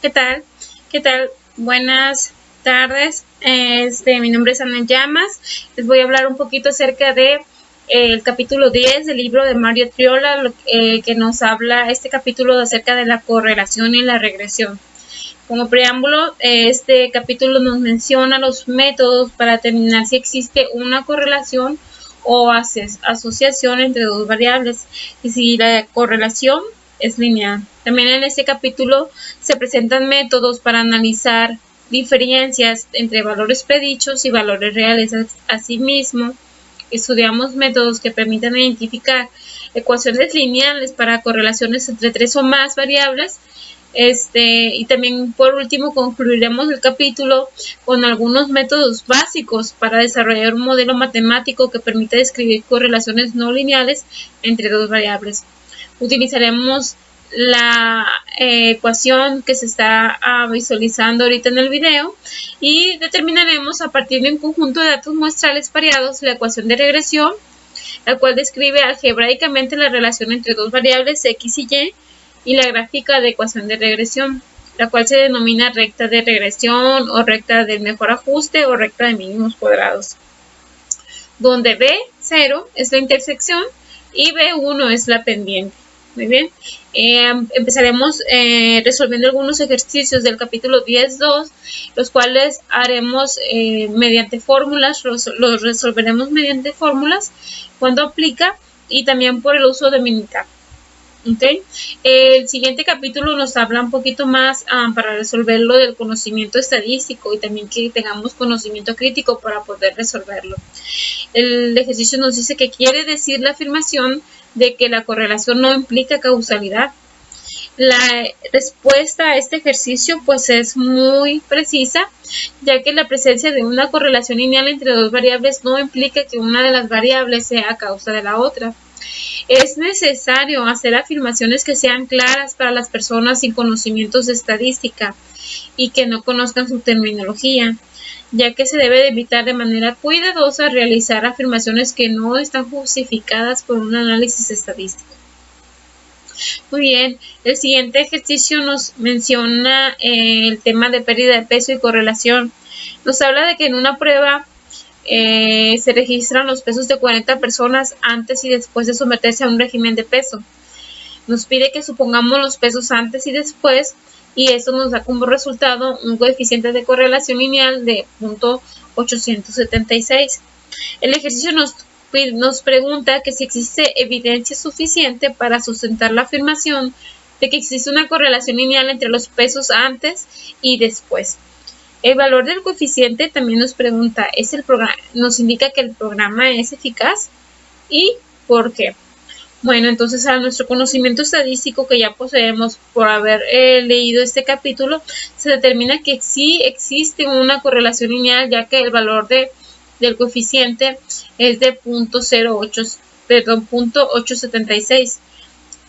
¿Qué tal? ¿Qué tal? Buenas tardes. Mi nombre es Ana Llamas. Les voy a hablar un poquito acerca de el capítulo 10 del libro de Mario Triola, que nos habla este capítulo acerca de la correlación y la regresión. Como preámbulo, este capítulo nos menciona los métodos para determinar si existe una correlación o asociación entre dos variables y si la correlación es lineal. También en este capítulo se presentan métodos para analizar diferencias entre valores predichos y valores reales. Asimismo, estudiamos métodos que permitan identificar ecuaciones lineales para correlaciones entre tres o más variables. Y también por último concluiremos el capítulo con algunos métodos básicos para desarrollar un modelo matemático que permita describir correlaciones no lineales entre dos variables. Utilizaremos la ecuación que se está visualizando ahorita en el video y determinaremos a partir de un conjunto de datos muestrales pareados la ecuación de regresión, la cual describe algebraicamente la relación entre dos variables x y y la gráfica de ecuación de regresión, la cual se denomina recta de regresión o recta del mejor ajuste o recta de mínimos cuadrados, donde B0 es la intersección y B1 es la pendiente. Muy bien, empezaremos resolviendo algunos ejercicios del capítulo 10.2, los cuales haremos mediante fórmulas, los resolveremos mediante fórmulas cuando aplica y también por el uso de Minitab. Okay. El siguiente capítulo nos habla un poquito más para resolverlo del conocimiento estadístico y también que tengamos conocimiento crítico para poder resolverlo. El ejercicio nos dice que quiere decir la afirmación de que la correlación no implica causalidad. La respuesta a este ejercicio pues es muy precisa, ya que la presencia de una correlación lineal entre dos variables no implica que una de las variables sea causa de la otra. Es necesario hacer afirmaciones que sean claras para las personas sin conocimientos de estadística y que no conozcan su terminología, ya que se debe de evitar de manera cuidadosa realizar afirmaciones que no están justificadas por un análisis estadístico. Muy bien, el siguiente ejercicio nos menciona el tema de pérdida de peso y correlación. Nos habla de que en una prueba se registran los pesos de 40 personas antes y después de someterse a un régimen de peso. Nos pide que supongamos los pesos antes y después y eso nos da como resultado un coeficiente de correlación lineal de 0.876. El ejercicio nos pregunta que si existe evidencia suficiente para sustentar la afirmación de que existe una correlación lineal entre los pesos antes y después. El valor del coeficiente también nos pregunta, nos indica que el programa es eficaz y ¿por qué? Bueno, entonces a nuestro conocimiento estadístico que ya poseemos por haber leído este capítulo, se determina que sí existe una correlación lineal, ya que el valor del coeficiente es de 0.876,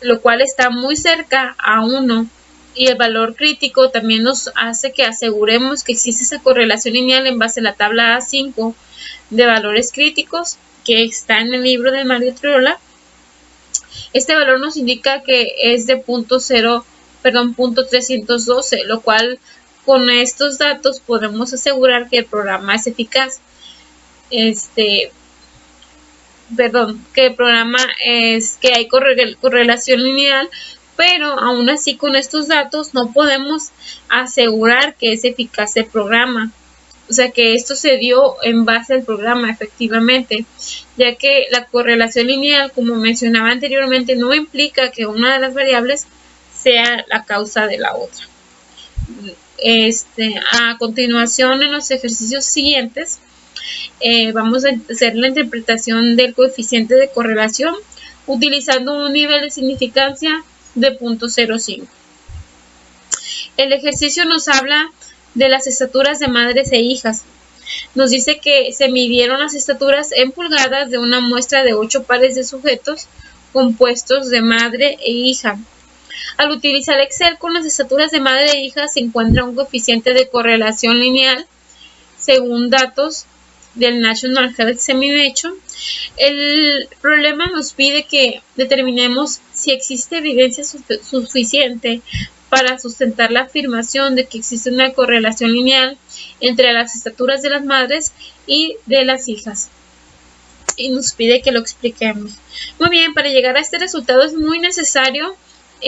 lo cual está muy cerca a 1. Y el valor crítico también nos hace que aseguremos que existe esa correlación lineal en base a la tabla A5 de valores críticos que está en el libro de Mario Triola. Este valor nos indica que es de 0.312, lo cual con estos datos podemos asegurar que el programa es eficaz. Que el programa que hay correlación lineal, pero aún así con estos datos no podemos asegurar que es eficaz el programa. O sea que esto se dio en base al programa efectivamente, ya que la correlación lineal, como mencionaba anteriormente, no implica que una de las variables sea la causa de la otra. A continuación, en los ejercicios siguientes, vamos a hacer la interpretación del coeficiente de correlación utilizando un nivel de significancia de 0.05. El ejercicio nos habla de las estaturas de madres e hijas. Nos dice que se midieron las estaturas en pulgadas de una muestra de 8 pares de sujetos compuestos de madre e hija. Al utilizar Excel con las estaturas de madre e hija se encuentra un coeficiente de correlación lineal según datos del National Health Examination. El problema nos pide que determinemos si existe evidencia suficiente para sustentar la afirmación de que existe una correlación lineal entre las estaturas de las madres y de las hijas. Y nos pide que lo expliquemos. Muy bien, para llegar a este resultado es muy necesario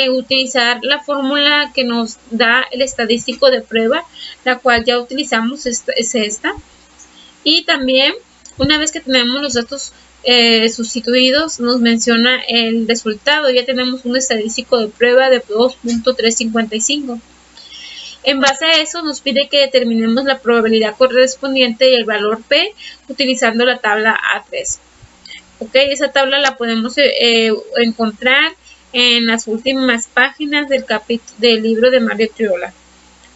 utilizar la fórmula que nos da el estadístico de prueba, la cual ya utilizamos, es esta. Y también, una vez que tenemos los datos sustituidos, nos menciona el resultado. Ya tenemos un estadístico de prueba de 2.355. En base a eso nos pide que determinemos la probabilidad correspondiente y el valor P utilizando la tabla A3. Ok, esa tabla la podemos encontrar en las últimas páginas del libro de Mario Triola.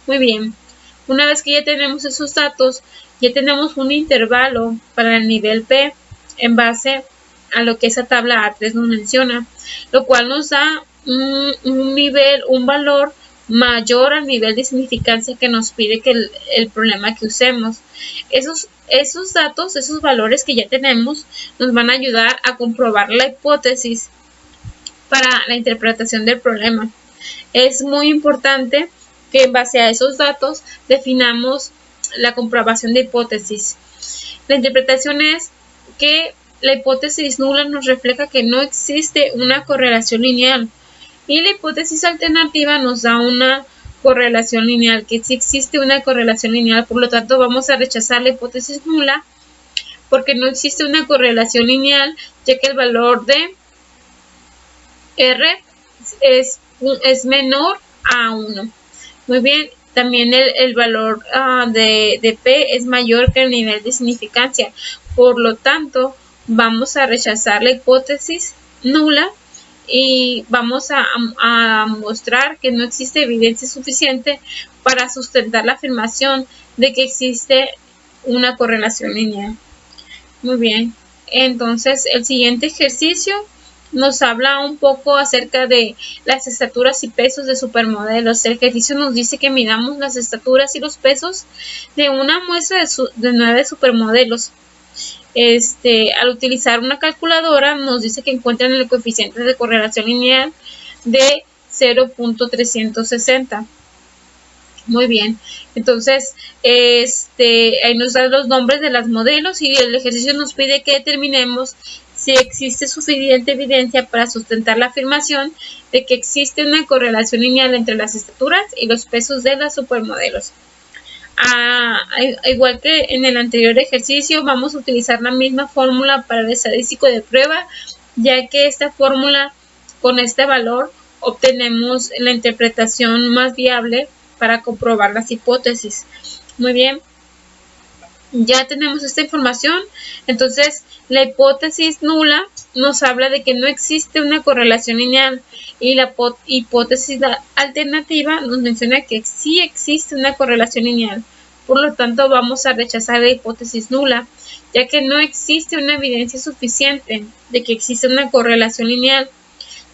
Muy bien, una vez que ya tenemos esos datos, ya tenemos un intervalo para el nivel P en base a lo que esa tabla A3 nos menciona, lo cual nos da un valor mayor al nivel de significancia que nos pide que el problema que usemos. Esos datos, esos valores que ya tenemos, nos van a ayudar a comprobar la hipótesis para la interpretación del problema. Es muy importante que en base a esos datos definamos la comprobación de hipótesis. La interpretación es que la hipótesis nula nos refleja que no existe una correlación lineal y la hipótesis alternativa nos da una correlación lineal, que sí existe una correlación lineal. Por lo tanto, vamos a rechazar la hipótesis nula porque no existe una correlación lineal, ya que el valor de R es menor a 1. Muy bien, también el valor de P es mayor que el nivel de significancia. Por lo tanto, vamos a rechazar la hipótesis nula y vamos a mostrar que no existe evidencia suficiente para sustentar la afirmación de que existe una correlación lineal. Muy bien, entonces el siguiente ejercicio nos habla un poco acerca de las estaturas y pesos de supermodelos. El ejercicio nos dice que midamos las estaturas y los pesos de una muestra de 9 supermodelos. Al utilizar una calculadora nos dice que encuentran el coeficiente de correlación lineal de 0.360. Muy bien, entonces ahí nos dan los nombres de los modelos y el ejercicio nos pide que determinemos si existe suficiente evidencia para sustentar la afirmación de que existe una correlación lineal entre las estaturas y los pesos de los supermodelos. Igual que en el anterior ejercicio, vamos a utilizar la misma fórmula para el estadístico de prueba, ya que esta fórmula, con este valor, obtenemos la interpretación más viable para comprobar las hipótesis. Muy bien, ya tenemos esta información. Entonces, la hipótesis nula nos habla de que no existe una correlación lineal y la hipótesis alternativa nos menciona que sí existe una correlación lineal. Por lo tanto, vamos a rechazar la hipótesis nula, ya que no existe una evidencia suficiente de que existe una correlación lineal,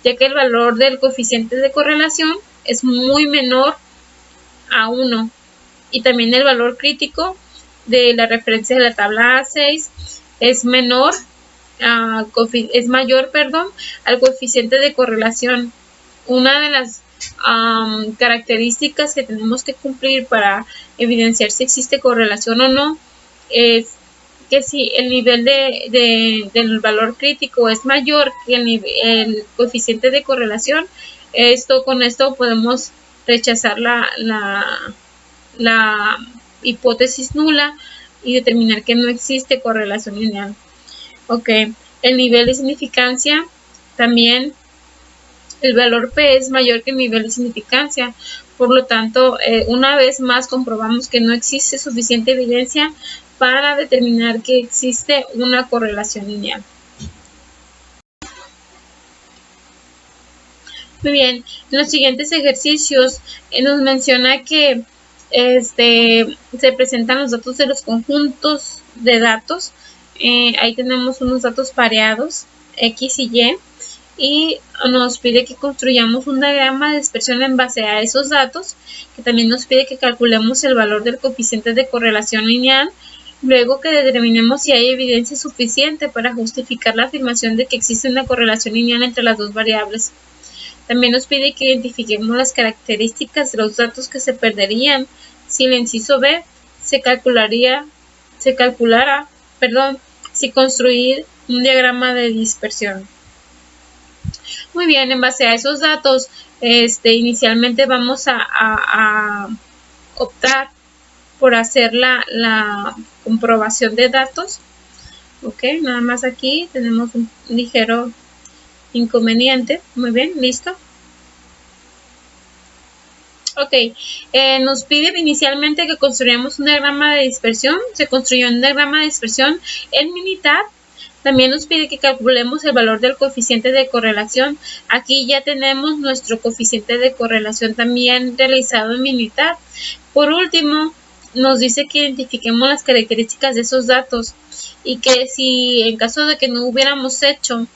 ya que el valor del coeficiente de correlación es muy menor a 1 y también el valor crítico de la referencia de la tabla A6 es mayor al coeficiente de correlación. Una de las características que tenemos que cumplir para evidenciar si existe correlación o no es que si el nivel del valor crítico es mayor que el coeficiente de correlación, con esto podemos rechazar la hipótesis nula y determinar que no existe correlación lineal. Ok, el nivel de significancia también, el valor P es mayor que el nivel de significancia. Por lo tanto, una vez más comprobamos que no existe suficiente evidencia para determinar que existe una correlación lineal. Muy bien, en los siguientes ejercicios nos menciona que se presentan los datos de los conjuntos de datos. Ahí tenemos unos datos pareados, X y Y nos pide que construyamos un diagrama de dispersión en base a esos datos, que también nos pide que calculemos el valor del coeficiente de correlación lineal, luego que determinemos si hay evidencia suficiente para justificar la afirmación de que existe una correlación lineal entre las dos variables. También nos pide que identifiquemos las características de los datos que se perderían si el inciso B se calculara, si construir un diagrama de dispersión. Muy bien, en base a esos datos, inicialmente vamos a optar por hacer la comprobación de datos. Ok, nada más aquí tenemos un ligero inconveniente. Muy bien, listo. Ok, nos pide inicialmente que construyamos un diagrama de dispersión. Se construyó un diagrama de dispersión en Minitab. También nos pide que calculemos el valor del coeficiente de correlación. Aquí ya tenemos nuestro coeficiente de correlación también realizado en Minitab. Por último, nos dice que identifiquemos las características de esos datos y que si en caso de que no hubiéramos hecho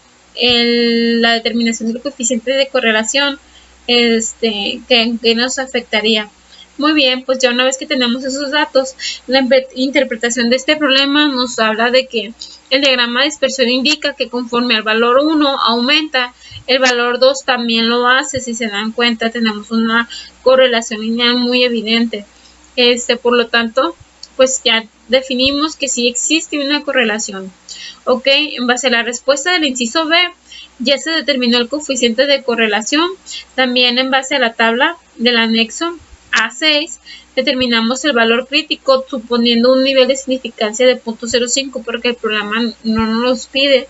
la determinación del coeficiente de correlación, que nos afectaría. Muy bien, pues ya una vez que tenemos esos datos, la interpretación de este problema nos habla de que el diagrama de dispersión indica que conforme al valor 1 aumenta, el valor 2 también lo hace. Si se dan cuenta, tenemos una correlación lineal muy evidente. Por lo tanto, pues ya definimos que sí existe una correlación. Ok, en base a la respuesta del inciso B, ya se determinó el coeficiente de correlación. También en base a la tabla del anexo A6, determinamos el valor crítico suponiendo un nivel de significancia de 0.05 porque el programa no nos los pide.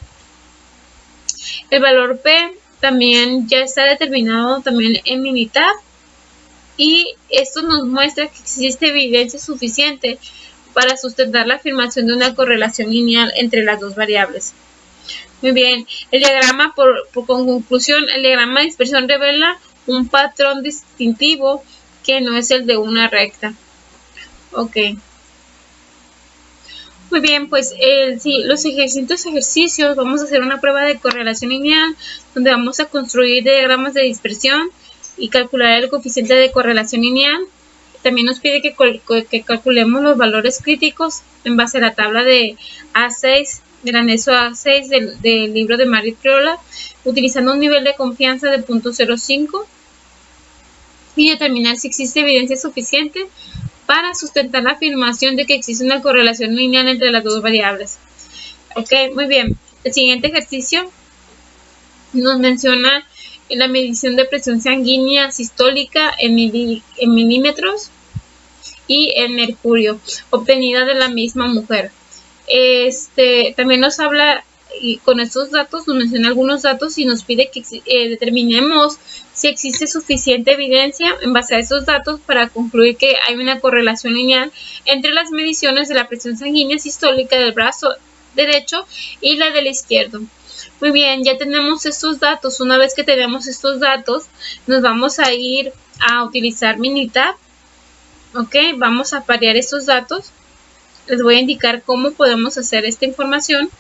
El valor P también ya está determinado también en Minitab y esto nos muestra que existe evidencia suficiente para sustentar la afirmación de una correlación lineal entre las dos variables. Muy bien, el diagrama, por conclusión, el diagrama de dispersión revela un patrón distintivo que no es el de una recta. Ok. Muy bien, pues los siguientes ejercicios vamos a hacer una prueba de correlación lineal donde vamos a construir diagramas de dispersión y calcular el coeficiente de correlación lineal. También nos pide que calculemos los valores críticos en base a la tabla de A6, del anexo A6 del libro de Mario Triola, utilizando un nivel de confianza de 0.05 y determinar si existe evidencia suficiente para sustentar la afirmación de que existe una correlación lineal entre las dos variables. Ok, muy bien. El siguiente ejercicio nos menciona la medición de presión sanguínea sistólica en milímetros y en mercurio, obtenida de la misma mujer. También nos habla, y con estos datos nos menciona algunos datos y nos pide que determinemos si existe suficiente evidencia en base a esos datos para concluir que hay una correlación lineal entre las mediciones de la presión sanguínea sistólica del brazo derecho y la del izquierdo. Muy bien, ya tenemos estos datos. Una vez que tenemos estos datos, nos vamos a ir a utilizar Minitab. Ok, vamos a parear estos datos. Les voy a indicar cómo podemos hacer esta información.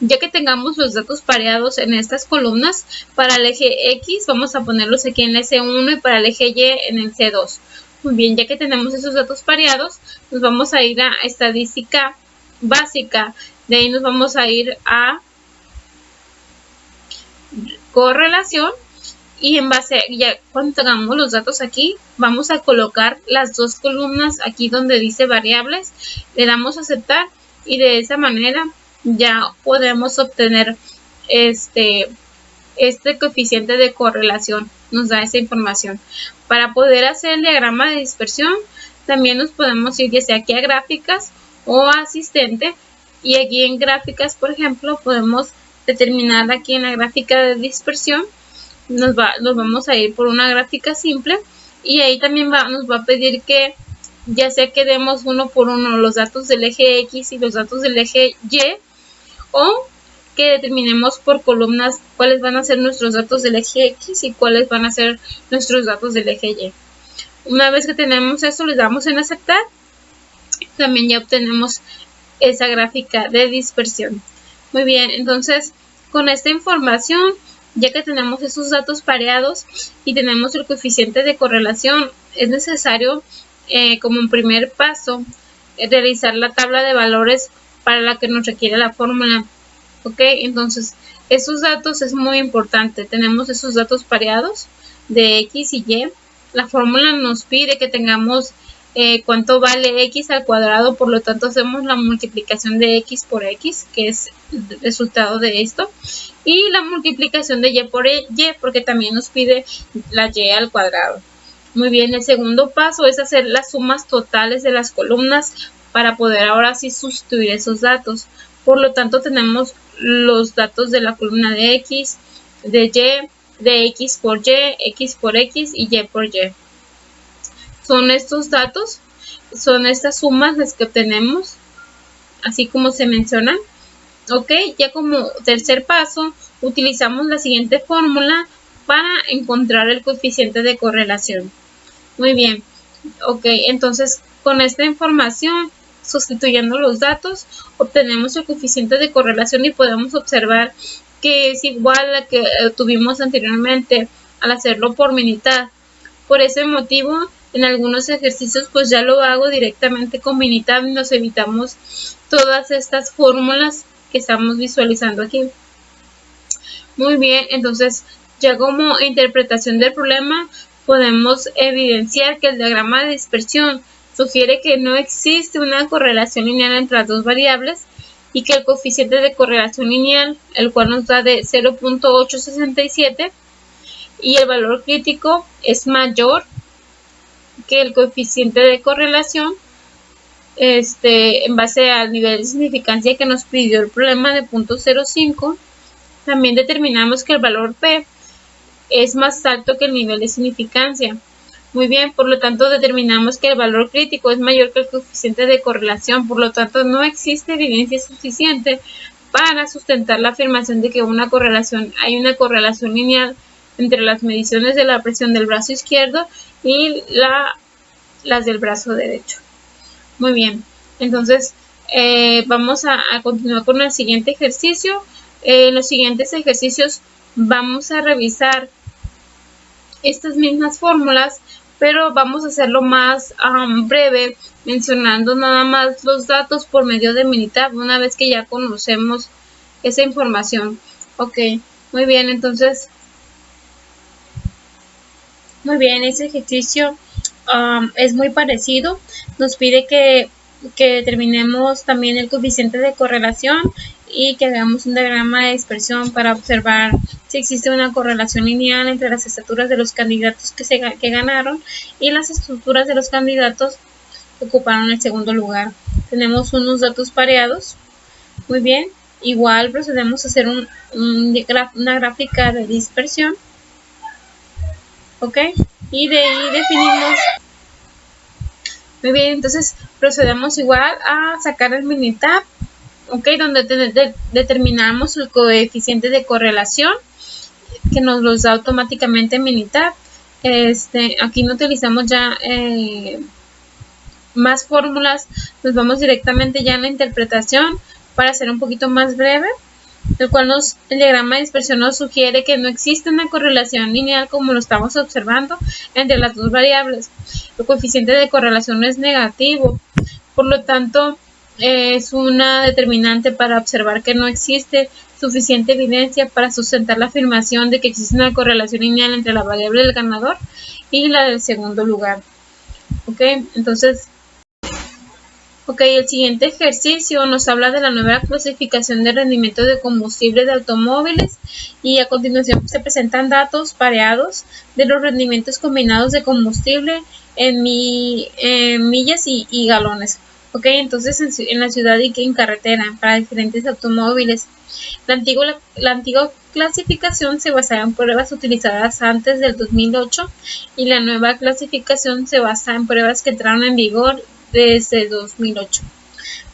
Ya que tengamos los datos pareados en estas columnas, para el eje X vamos a ponerlos aquí en el C1 y para el eje Y en el C2. Muy bien, ya que tenemos esos datos pareados, nos vamos a ir a estadística básica. De ahí nos vamos a ir a correlación y en base, ya cuando tengamos los datos aquí, vamos a colocar las dos columnas aquí donde dice variables, le damos a aceptar y de esa manera ya podemos obtener este coeficiente de correlación, nos da esa información. Para poder hacer el diagrama de dispersión, también nos podemos ir ya sea aquí a gráficas o a asistente, y aquí en gráficas, por ejemplo, podemos determinar aquí en la gráfica de dispersión, nos vamos a ir por una gráfica simple y ahí también nos va a pedir que ya sea que demos uno por uno los datos del eje X y los datos del eje Y, o que determinemos por columnas cuáles van a ser nuestros datos del eje X y cuáles van a ser nuestros datos del eje Y. Una vez que tenemos eso, le damos en aceptar. También ya obtenemos esa gráfica de dispersión. Muy bien, entonces con esta información, ya que tenemos esos datos pareados y tenemos el coeficiente de correlación, es necesario como un primer paso realizar la tabla de valores para la que nos requiere la fórmula. Ok, entonces Esos datos es muy importante. Tenemos esos datos pareados de X y Y. La fórmula nos pide que tengamos cuánto vale X al cuadrado, por lo tanto hacemos la multiplicación de X por X, que es el resultado de esto, y la multiplicación de Y por Y, porque también nos pide la Y al cuadrado. Muy bien, el segundo paso es hacer las sumas totales de las columnas para poder ahora sí sustituir esos datos. Por lo tanto, tenemos los datos de la columna de X, de Y, de X por X y Y por Y. Son estos datos, son estas sumas las que obtenemos, así como se mencionan. Ok, ya como tercer paso, utilizamos la siguiente fórmula para encontrar el coeficiente de correlación. Muy bien, ok, entonces con esta información, sustituyendo los datos, obtenemos el coeficiente de correlación y podemos observar que es igual a que tuvimos anteriormente al hacerlo por Minitab. Por ese motivo, en algunos ejercicios pues ya lo hago directamente con Minitab y nos evitamos todas estas fórmulas que estamos visualizando aquí. Muy bien, entonces ya como interpretación del problema podemos evidenciar que el diagrama de dispersión sugiere que no existe una correlación lineal entre las dos variables y que el coeficiente de correlación lineal, el cual nos da de 0.867, y el valor crítico es mayor que el coeficiente de correlación en base al nivel de significancia que nos pidió el problema de 0.05. También determinamos que el valor P es más alto que el nivel de significancia. Muy bien, por lo tanto determinamos que el valor crítico es mayor que el coeficiente de correlación, por lo tanto no existe evidencia suficiente para sustentar la afirmación de que hay una correlación lineal entre las mediciones de la presión del brazo izquierdo y las del brazo derecho. Muy bien, entonces vamos a continuar con el siguiente ejercicio. En los siguientes ejercicios vamos a revisar estas mismas fórmulas, pero vamos a hacerlo más breve, mencionando nada más los datos por medio de Minitab, una vez que ya conocemos esa información. Ok, muy bien, entonces, muy bien, ese ejercicio es muy parecido. Nos pide que determinemos también el coeficiente de correlación y que hagamos un diagrama de dispersión para observar si existe una correlación lineal entre las estaturas de los candidatos que ganaron y las estaturas de los candidatos que ocuparon el segundo lugar. Tenemos unos datos pareados. Muy bien, igual procedemos a hacer una gráfica de dispersión. Ok, y de ahí definimos. Muy bien, entonces procedemos igual a sacar el Minitab. Ok, donde determinamos el coeficiente de correlación que nos los da automáticamente Minitab. Aquí no utilizamos ya más fórmulas, nos vamos directamente ya en la interpretación para ser un poquito más breve, el cual el diagrama de dispersión nos sugiere que no existe una correlación lineal como lo estamos observando entre las dos variables. El coeficiente de correlación es negativo, por lo tanto es una determinante para observar que no existe suficiente evidencia para sustentar la afirmación de que existe una correlación lineal entre la variable del ganador y la del segundo lugar. Ok, entonces, el siguiente ejercicio nos habla de la nueva clasificación de rendimiento de combustible de automóviles y a continuación se presentan datos pareados de los rendimientos combinados de combustible en millas y galones. Ok, entonces en la ciudad y en carretera para diferentes automóviles. La antigua clasificación se basaba en pruebas utilizadas antes del 2008 y la nueva clasificación se basa en pruebas que entraron en vigor desde 2008.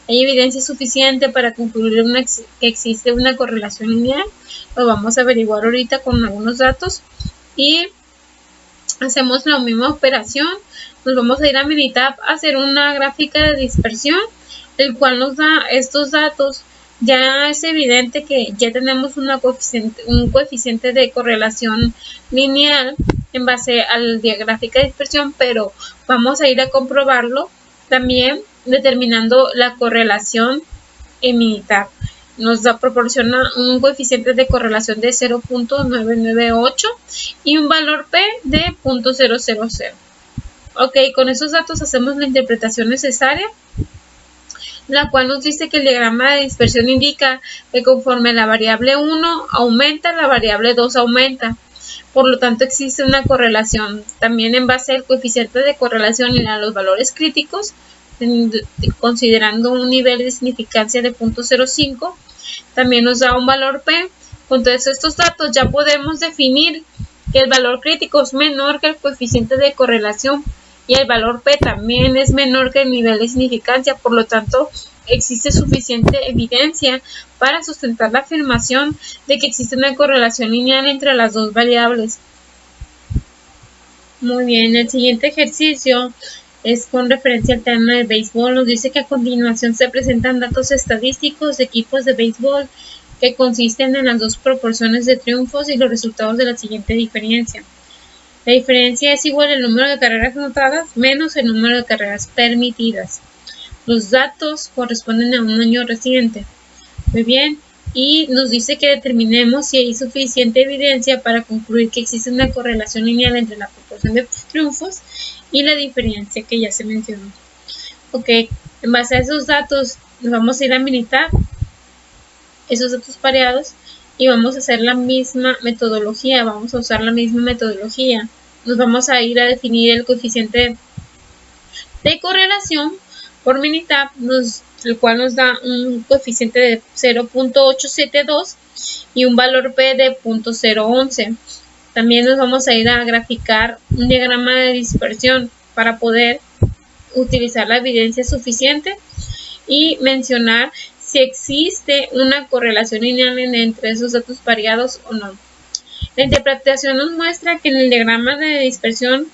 ¿Hay evidencia suficiente para concluir que existe una correlación lineal? Lo vamos a averiguar ahorita con algunos datos y hacemos la misma operación. Nos vamos a ir a Minitab a hacer una gráfica de dispersión, el cual nos da estos datos. Ya es evidente que ya tenemos un coeficiente de correlación lineal en base a la gráfica de dispersión, pero vamos a ir a comprobarlo también determinando la correlación en Minitab. proporciona un coeficiente de correlación de 0.998 y un valor P de 0.000. Ok, con esos datos hacemos la interpretación necesaria, la cual nos dice que el diagrama de dispersión indica que conforme la variable 1 aumenta, la variable 2 aumenta. Por lo tanto, existe una correlación. También en base al coeficiente de correlación y a los valores críticos, considerando un nivel de significancia de 0.05, también nos da un valor P. Con todos estos datos ya podemos definir que el valor crítico es menor que el coeficiente de correlación y el valor P también es menor que el nivel de significancia. Por lo tanto, existe suficiente evidencia para sustentar la afirmación de que existe una correlación lineal entre las dos variables. Muy bien, el siguiente ejercicio es con referencia al tema de béisbol. Nos dice que a continuación se presentan datos estadísticos de equipos de béisbol que consisten en las dos proporciones de triunfos y los resultados de la siguiente diferencia. La diferencia es igual al número de carreras anotadas menos el número de carreras permitidas. Los datos corresponden a un año reciente. Muy bien, y nos dice que determinemos si hay suficiente evidencia para concluir que existe una correlación lineal entre la proporción de triunfos y la diferencia que ya se mencionó. Ok, en base a esos datos nos vamos a ir a militar esos datos pareados y vamos a hacer la misma metodología, vamos a usar la misma metodología. Nos vamos a ir a definir el coeficiente de correlación por Minitab, el cual nos da un coeficiente de 0.872 y un valor P de 0.011. También nos vamos a ir a graficar un diagrama de dispersión para poder utilizar la evidencia suficiente y mencionar si existe una correlación lineal entre esos datos pareados o no. La interpretación nos muestra que en el diagrama de dispersión,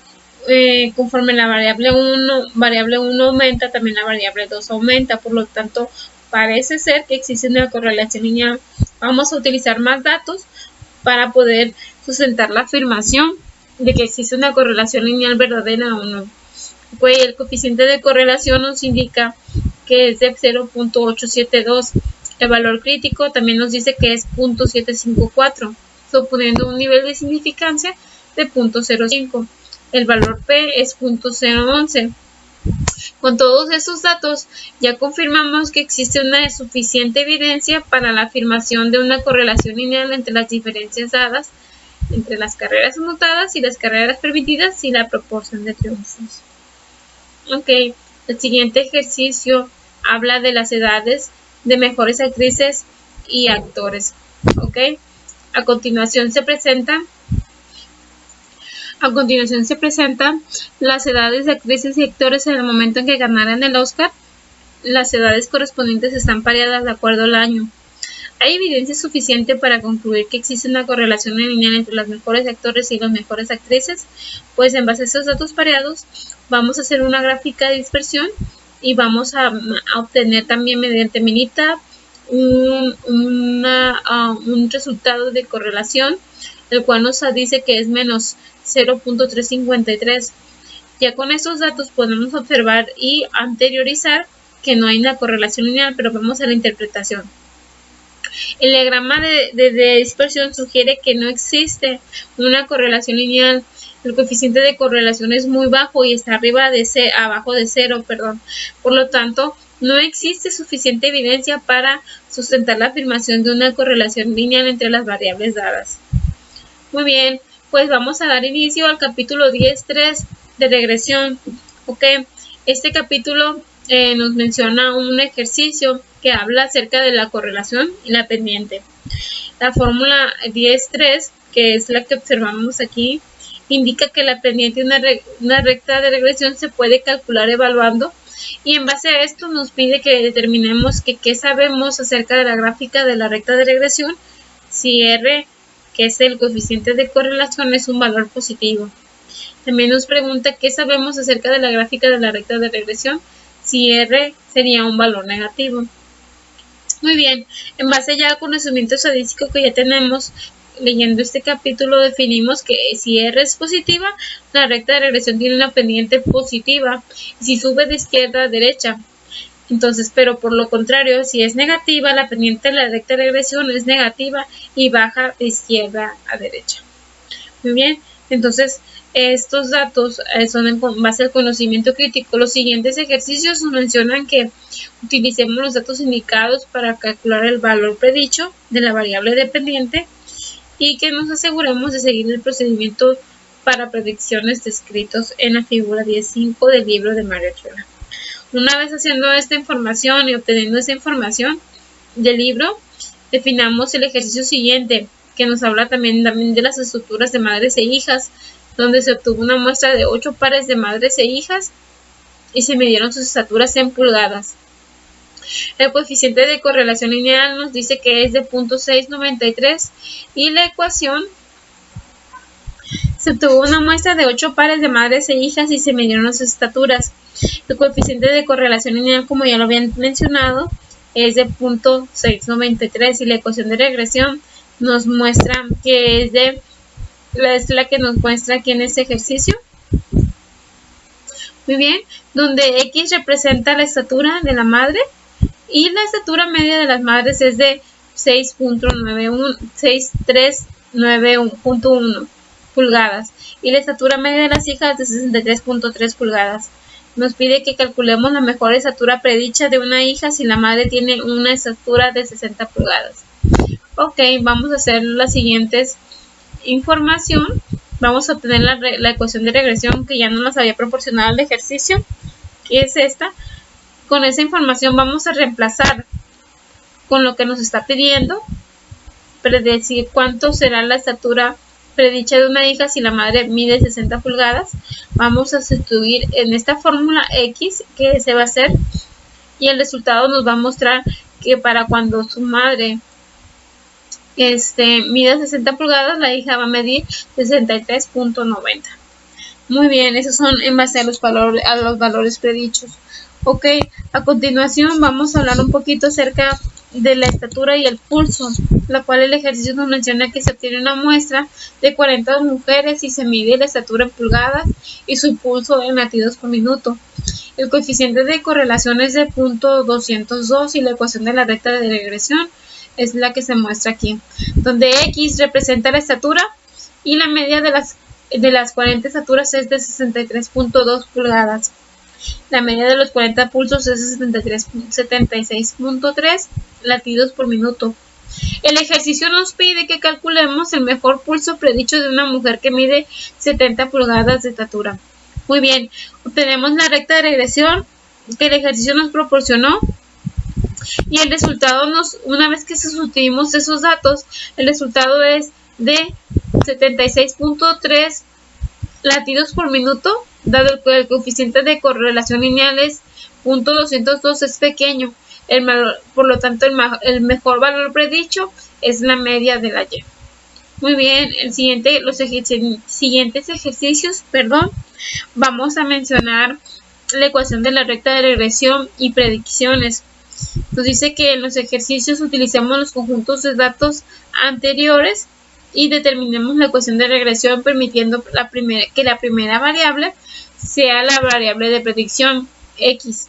conforme la variable 1 aumenta, también la variable 2 aumenta. Por lo tanto, parece ser que existe una correlación lineal. Vamos a utilizar más datos para poder sustentar la afirmación de que existe una correlación lineal verdadera o no. Pues el coeficiente de correlación nos indica que es de 0.872. El valor crítico también nos dice que es 0.754, suponiendo un nivel de significancia de 0.05. El valor P es 0.011. Con todos esos datos ya confirmamos que existe una suficiente evidencia para la afirmación de una correlación lineal entre las diferencias dadas entre las carreras anotadas y las carreras permitidas y la proporción de triunfos. Ok, el siguiente ejercicio habla de las edades de mejores actrices y actores. Ok, a continuación se presentan las edades de actrices y actores en el momento en que ganaran el Oscar. Las edades correspondientes están pareadas de acuerdo al año. ¿Hay evidencia suficiente para concluir que existe una correlación lineal entre los mejores actores y las mejores actrices? Pues en base a esos datos pareados vamos a hacer una gráfica de dispersión y vamos a obtener también mediante Minitab un resultado de correlación, el cual nos dice que es menos 0.353. Ya con estos datos podemos observar y anteriorizar que no hay una correlación lineal, pero vamos a la interpretación. El diagrama de dispersión sugiere que no existe una correlación lineal. El coeficiente de correlación es muy bajo y está abajo de 0. Por lo tanto, no existe suficiente evidencia para sustentar la afirmación de una correlación lineal entre las variables dadas. Muy bien, pues vamos a dar inicio al capítulo 10.3 de regresión. Ok, este capítulo nos menciona un ejercicio que habla acerca de la correlación y la pendiente. La fórmula 10.3, que es la que observamos aquí, indica que la pendiente de una recta de regresión se puede calcular evaluando, y en base a esto nos pide que determinemos qué sabemos acerca de la gráfica de la recta de regresión, si R, que es el coeficiente de correlación, es un valor positivo. También nos pregunta qué sabemos acerca de la gráfica de la recta de regresión, si R sería un valor negativo. Muy bien, en base ya al conocimiento estadístico que ya tenemos, leyendo este capítulo definimos que si R es positiva, la recta de regresión tiene una pendiente positiva, y si sube de izquierda a derecha. Entonces, pero por lo contrario, si es negativa, la pendiente de la recta de regresión es negativa y baja de izquierda a derecha. Muy bien, entonces estos datos son en base al conocimiento crítico. Los siguientes ejercicios nos mencionan que utilicemos los datos indicados para calcular el valor predicho de la variable dependiente y que nos aseguremos de seguir el procedimiento para predicciones descritos en la figura 10.5 del libro de Mario Triola. Una vez haciendo esta información y obteniendo esta información del libro, definamos el ejercicio siguiente, que nos habla también de las estructuras de madres e hijas, donde se obtuvo una muestra de 8 pares de madres e hijas y se midieron sus estaturas en pulgadas. El coeficiente de correlación lineal nos dice que es de 0.693 y la ecuación: se obtuvo una muestra de 8 pares de madres e hijas y se midieron sus estaturas. El coeficiente de correlación lineal, como ya lo habían mencionado, es de 0.693 y la ecuación de regresión nos muestra que es la que nos muestra aquí en este ejercicio. Muy bien, donde X representa la estatura de la madre y la estatura media de las madres es de 6391.1 pulgadas y la estatura media de las hijas de 63.3 pulgadas. Nos pide que calculemos la mejor estatura predicha de una hija si la madre tiene una estatura de 60 pulgadas. Ok, vamos a hacer las siguientes información. Vamos a obtener la ecuación de regresión que ya no nos había proporcionado el ejercicio, que es esta. Con esa información vamos a reemplazar con lo que nos está pidiendo, predecir cuánto será la estatura predicha de una hija si la madre mide 60 pulgadas. Vamos a sustituir en esta fórmula X que se va a hacer y el resultado nos va a mostrar que para cuando su madre mida 60 pulgadas, la hija va a medir 63.90. Muy bien, esos son en base a los valores predichos. Ok, a continuación vamos a hablar un poquito acerca de la estatura y el pulso, la cual el ejercicio nos menciona que se obtiene una muestra de 40 mujeres y se mide la estatura en pulgadas y su pulso en latidos por minuto. El coeficiente de correlación es de 0.202 y la ecuación de la recta de regresión es la que se muestra aquí, donde X representa la estatura y la media de las 40 estaturas es de 63.2 pulgadas. La media de los 40 pulsos es de 76.3 latidos por minuto. El ejercicio nos pide que calculemos el mejor pulso predicho de una mujer que mide 70 pulgadas de estatura. Muy bien, obtenemos la recta de regresión que el ejercicio nos proporcionó y el resultado una vez que sustituimos esos datos, el resultado es de 76.3 latidos por minuto, dado que el coeficiente de correlación lineal es 0.202, es pequeño. Por lo tanto, el mejor valor predicho es la media de la Y. Muy bien, los siguientes ejercicios, vamos a mencionar la ecuación de la recta de regresión y predicciones. Nos dice que en los ejercicios utilicemos los conjuntos de datos anteriores y determinemos la ecuación de regresión permitiendo que la primera variable sea la variable de predicción X.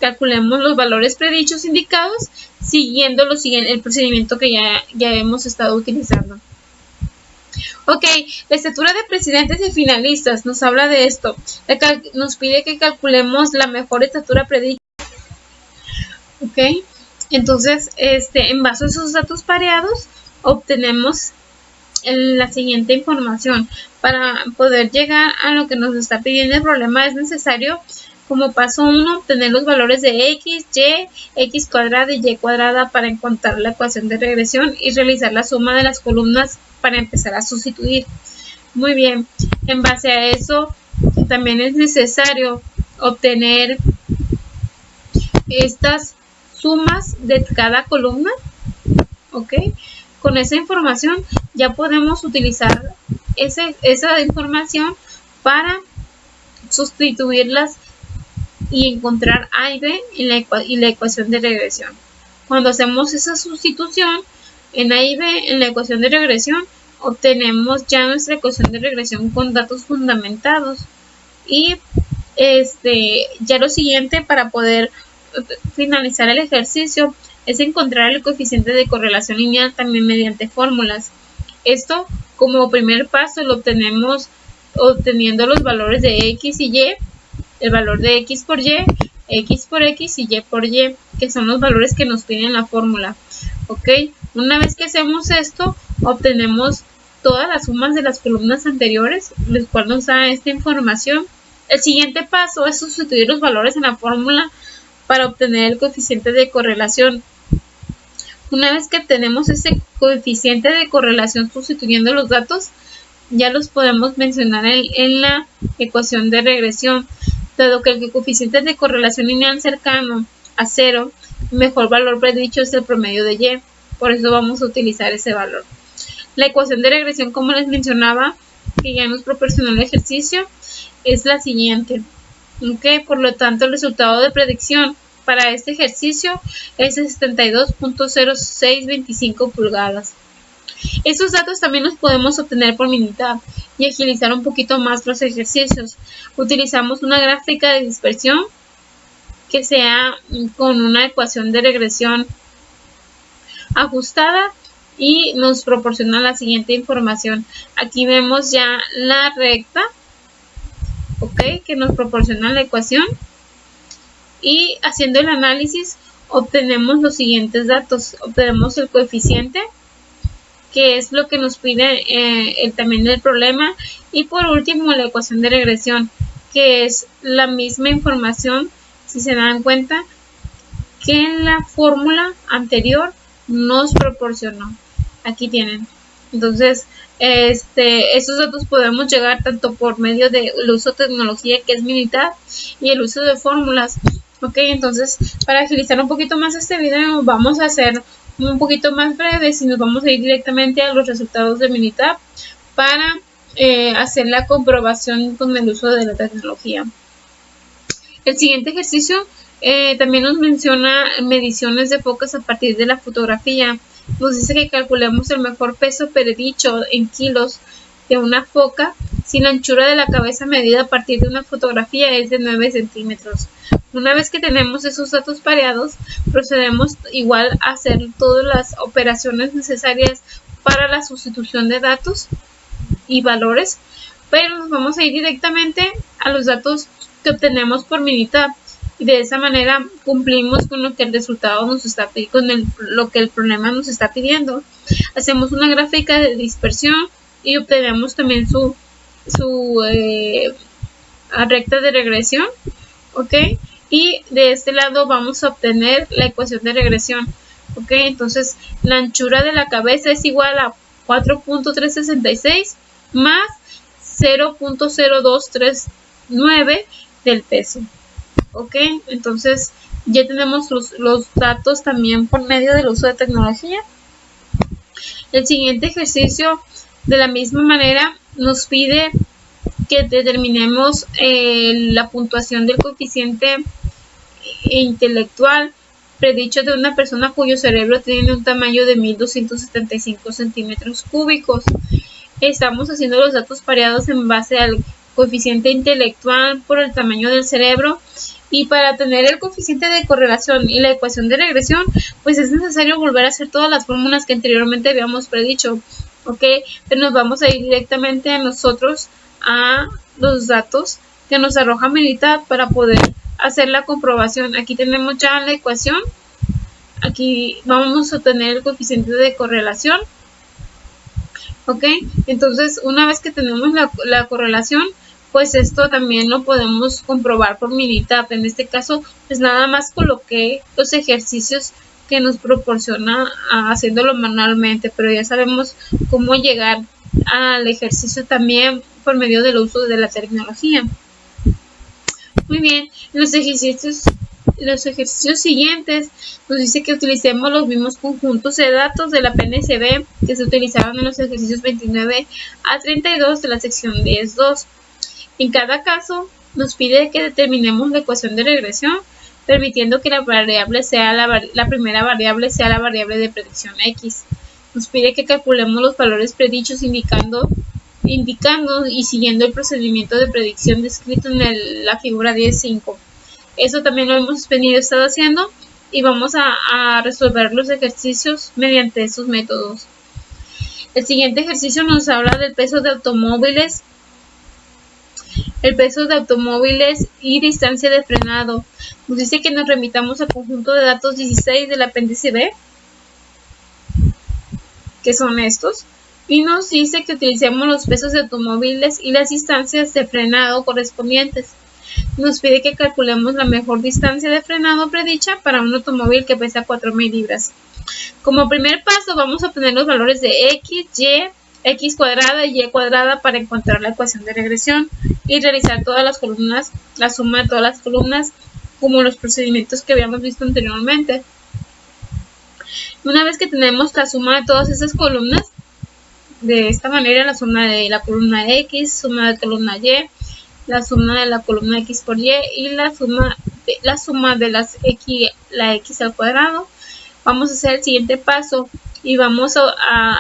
Calculemos los valores predichos indicados siguiendo el procedimiento que ya hemos estado utilizando. Ok, la estatura de presidentes y finalistas nos habla de esto. Nos pide que calculemos la mejor estatura predicha. Ok, entonces en base a esos datos pareados obtenemos la siguiente información. Para poder llegar a lo que nos está pidiendo el problema es necesario, como paso 1, obtener los valores de X, Y, X cuadrada y Y cuadrada para encontrar la ecuación de regresión y realizar la suma de las columnas para empezar a sustituir. Muy bien, en base a eso también es necesario obtener estas sumas de cada columna. Ok, con esa información ya podemos utilizar esa información para sustituirlas y encontrar A y B y la ecuación de regresión. Cuando hacemos esa sustitución en A y B en la ecuación de regresión, obtenemos ya nuestra ecuación de regresión con datos fundamentados. Y ya lo siguiente, para poder finalizar el ejercicio es encontrar el coeficiente de correlación lineal también mediante fórmulas. Esto como primer paso lo obtenemos obteniendo los valores de x y y, el valor de x por y y por y, que son los valores que nos piden la fórmula. Ok, una vez que hacemos esto, obtenemos todas las sumas de las columnas anteriores, los cuales nos da esta información. El siguiente paso es sustituir los valores en la fórmula para obtener el coeficiente de correlación. Una vez que tenemos ese coeficiente de correlación sustituyendo los datos, ya los podemos mencionar en la ecuación de regresión, dado que el coeficiente de correlación lineal cercano a 0, el mejor valor predicho es el promedio de y, por eso vamos a utilizar ese valor. La ecuación de regresión, como les mencionaba, que ya nos proporcionó el ejercicio, es la siguiente. Okay, por lo tanto, el resultado de predicción para este ejercicio es de 72.0625 pulgadas. Estos datos también los podemos obtener por Minitab y agilizar un poquito más los ejercicios. Utilizamos una gráfica de dispersión que sea con una ecuación de regresión ajustada y nos proporciona la siguiente información. Aquí vemos ya la recta, okay, que nos proporciona la ecuación, y haciendo el análisis obtenemos los siguientes datos. Obtenemos el coeficiente, que es lo que nos pide el tamaño del problema, y por último la ecuación de regresión, que es la misma información, si se dan cuenta, que en la fórmula anterior nos proporcionó. Aquí tienen. Entonces, estos datos podemos llegar tanto por medio del uso de tecnología, que es Minitab, y el uso de fórmulas. Ok, entonces, para agilizar un poquito más este video, vamos a hacer un poquito más breve, si nos vamos a ir directamente a los resultados de Minitab para hacer la comprobación con el uso de la tecnología. El siguiente ejercicio también nos menciona mediciones de focas a partir de la fotografía. Nos dice que calculemos el mejor peso predicho en kilos de una foca si la anchura de la cabeza medida a partir de una fotografía es de 9 centímetros. Una vez que tenemos esos datos pareados, procedemos igual a hacer todas las operaciones necesarias para la sustitución de datos y valores, pero nos vamos a ir directamente a los datos que obtenemos por Minitab, y de esa manera cumplimos con lo que el resultado nos está pidiendo, lo que el problema nos está pidiendo. Hacemos una gráfica de dispersión y obtenemos también su recta de regresión, ¿ok? Y de este lado vamos a obtener la ecuación de regresión, ¿ok? Entonces la anchura de la cabeza es igual a 4.366 más 0.0239 del peso. Ok, entonces ya tenemos los datos también por medio del uso de tecnología. El siguiente ejercicio, de la misma manera, nos pide que determinemos la puntuación del coeficiente intelectual predicho de una persona cuyo cerebro tiene un tamaño de 1275 centímetros cúbicos. Estamos haciendo los datos pareados en base al coeficiente intelectual por el tamaño del cerebro, y para tener el coeficiente de correlación y la ecuación de regresión, pues es necesario volver a hacer todas las fórmulas que anteriormente habíamos predicho, ¿ok? Pero nos vamos a ir directamente a nosotros a los datos que nos arroja Minitab para poder hacer la comprobación. Aquí tenemos ya la ecuación, aquí vamos a obtener el coeficiente de correlación, ¿ok? Entonces, una vez que tenemos la correlación, pues esto también lo podemos comprobar por Minitab. En este caso, pues nada más coloqué los ejercicios que nos proporciona haciéndolo manualmente, pero ya sabemos cómo llegar al ejercicio también por medio del uso de la tecnología. Muy bien, los ejercicios siguientes nos dice que utilicemos los mismos conjuntos de datos de la PNSB que se utilizaron en los ejercicios 29 a 32 de la sección 10.2. En cada caso, nos pide que determinemos la ecuación de regresión, permitiendo que la variable sea la primera variable sea la variable de predicción X. Nos pide que calculemos los valores predichos indicando y siguiendo el procedimiento de predicción descrito en la figura 10.5. Eso también lo hemos estado haciendo y vamos a resolver los ejercicios mediante esos métodos. El siguiente ejercicio nos habla del peso de automóviles. El peso de automóviles y distancia de frenado. Nos dice que nos remitamos al conjunto de datos 16 del apéndice B, que son estos, y nos dice que utilicemos los pesos de automóviles y las distancias de frenado correspondientes. Nos pide que calculemos la mejor distancia de frenado predicha para un automóvil que pesa 4.000 libras. Como primer paso vamos a obtener los valores de x, y, x cuadrada y y cuadrada para encontrar la ecuación de regresión y realizar todas las columnas, la suma de todas las columnas, como los procedimientos que habíamos visto anteriormente. Una vez que tenemos la suma de todas esas columnas, de esta manera, la suma de la columna X, suma de la columna Y, la suma de la columna X por Y y la suma de las X, la X al cuadrado, vamos a hacer el siguiente paso y vamos a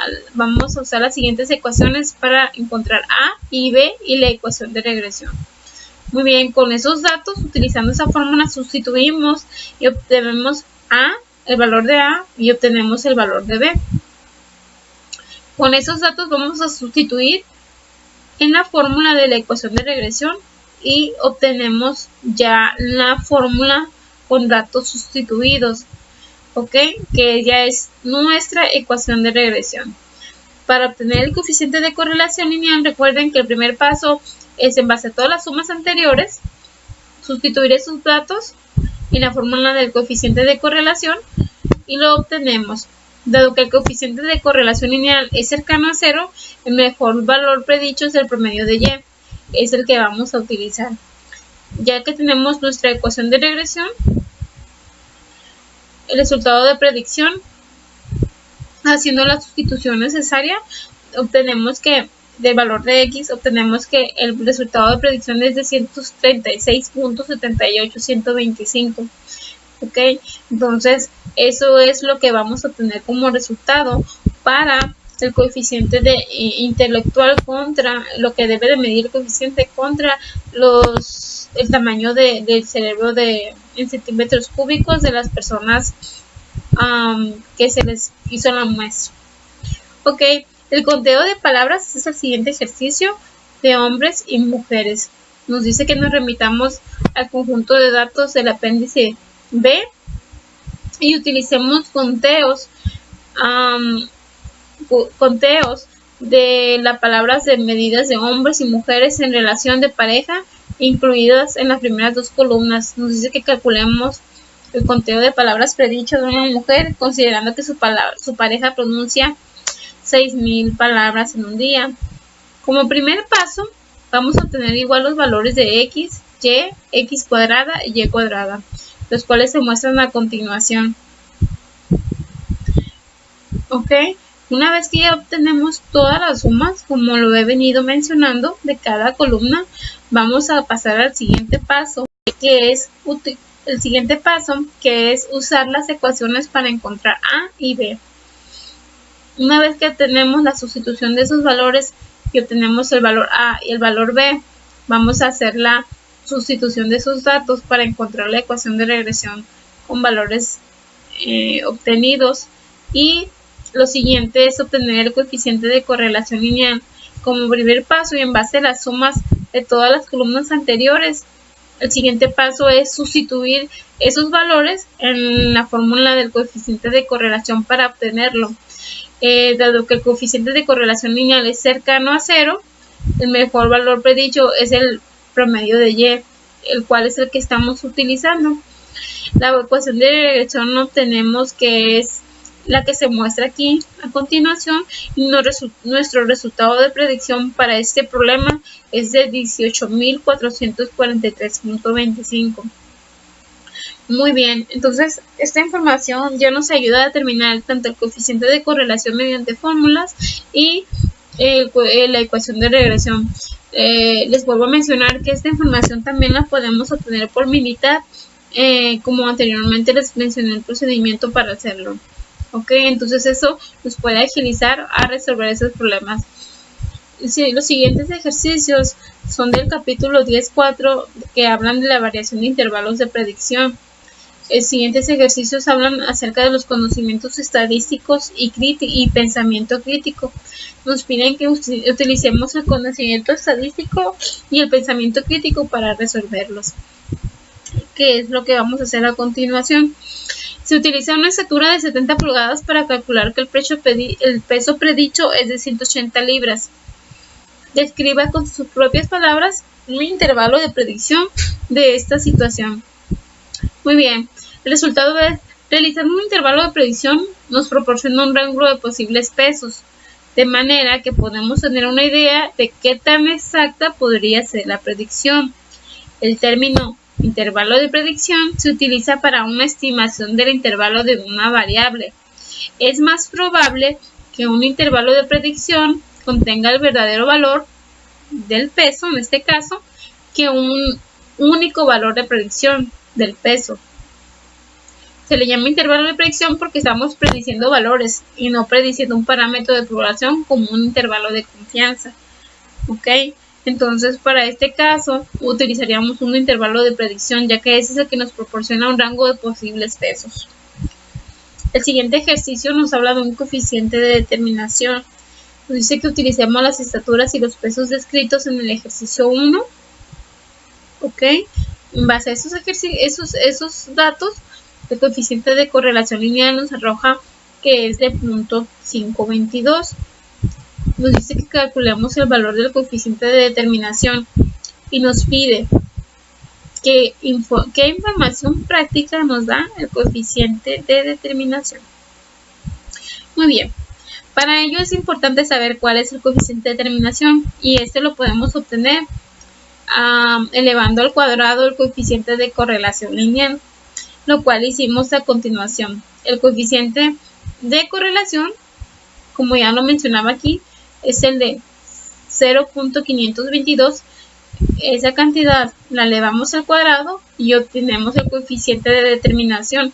usar las siguientes ecuaciones para encontrar A y B y la ecuación de regresión. Muy bien, con esos datos, utilizando esa fórmula, sustituimos y obtenemos el valor de A y obtenemos el valor de B. Con esos datos vamos a sustituir en la fórmula de la ecuación de regresión y obtenemos ya la fórmula con datos sustituidos, ¿ok? Que ya es nuestra ecuación de regresión. Para obtener el coeficiente de correlación lineal, recuerden que el primer paso es, en base a todas las sumas anteriores, sustituir esos datos en la fórmula del coeficiente de correlación y lo obtenemos. Dado que el coeficiente de correlación lineal es cercano a 0, el mejor valor predicho es el promedio de Y, es el que vamos a utilizar. Ya que tenemos nuestra ecuación de regresión, el resultado de predicción, haciendo la sustitución necesaria, obtenemos que del valor de X, obtenemos que el resultado de predicción es de 136.78.125. ¿Ok? Entonces, eso es lo que vamos a obtener como resultado para el coeficiente de intelectual contra lo que debe de medir el coeficiente contra el tamaño del cerebro en centímetros cúbicos de las personas que se les hizo la muestra. Ok, el conteo de palabras es el siguiente ejercicio de hombres y mujeres. Nos dice que nos remitamos al conjunto de datos del apéndice B y utilicemos conteos de las palabras de medidas de hombres y mujeres en relación de pareja incluidas en las primeras dos columnas. Nos dice que calculemos el conteo de palabras predichas de una mujer considerando que su pareja pronuncia 6.000 palabras en un día. Como primer paso vamos a obtener igual los valores de X, Y, X cuadrada y Y cuadrada, los cuales se muestran a continuación. Ok, una vez que ya obtenemos todas las sumas, como lo he venido mencionando, de cada columna, vamos a pasar al siguiente paso, que es usar las ecuaciones para encontrar A y B. Una vez que tenemos la sustitución de esos valores y obtenemos el valor A y el valor B, vamos a hacer la sustitución de esos datos para encontrar la ecuación de regresión con valores obtenidos, y lo siguiente es obtener el coeficiente de correlación lineal como primer paso y en base a las sumas de todas las columnas anteriores. El siguiente paso es sustituir esos valores en la fórmula del coeficiente de correlación para obtenerlo. Dado que el coeficiente de correlación lineal es cercano a 0, el mejor valor predicho es el promedio de Y, el cual es el que estamos utilizando. La ecuación de regresión obtenemos que es la que se muestra aquí a continuación, y nuestro resultado de predicción para este problema es de 18.443.25. Muy bien, entonces esta información ya nos ayuda a determinar tanto el coeficiente de correlación mediante fórmulas y la ecuación de regresión. Les vuelvo a mencionar que esta información también la podemos obtener por mitad, como anteriormente les mencioné el procedimiento para hacerlo. Ok, entonces eso nos puede agilizar a resolver esos problemas. los siguientes ejercicios son del capítulo 10.4, que hablan de la variación de intervalos de predicción. Los siguientes ejercicios hablan acerca de los conocimientos estadísticos y pensamiento crítico. Nos piden que utilicemos el conocimiento estadístico y el pensamiento crítico para resolverlos, que es lo que vamos a hacer a continuación. Se utiliza una estatura de 70 pulgadas para calcular que el peso predicho es de 180 libras. Describa con sus propias palabras un intervalo de predicción de esta situación. Muy bien, el resultado es: realizar un intervalo de predicción nos proporciona un rango de posibles pesos, de manera que podemos tener una idea de qué tan exacta podría ser la predicción. El término intervalo de predicción se utiliza para una estimación del intervalo de una variable. Es más probable que un intervalo de predicción contenga el verdadero valor del peso, en este caso, que un único valor de predicción del peso. Se le llama intervalo de predicción porque estamos prediciendo valores y no prediciendo un parámetro de población como un intervalo de confianza. ¿Ok? Entonces, para este caso, utilizaríamos un intervalo de predicción, ya que ese es el que nos proporciona un rango de posibles pesos. El siguiente ejercicio nos habla de un coeficiente de determinación. Nos dice que utilicemos las estaturas y los pesos descritos en el ejercicio 1. ¿Ok? En base a esos datos, el coeficiente de correlación lineal nos arroja que es de 0.522. Nos dice que calculemos el valor del coeficiente de determinación y nos pide qué información práctica nos da el coeficiente de determinación. Muy bien, para ello es importante saber cuál es el coeficiente de determinación, y este lo podemos obtener elevando al cuadrado el coeficiente de correlación lineal, lo cual hicimos a continuación. El coeficiente de correlación, como ya lo mencionaba aquí, es el de 0.522. Esa cantidad la elevamos al cuadrado y obtenemos el coeficiente de determinación.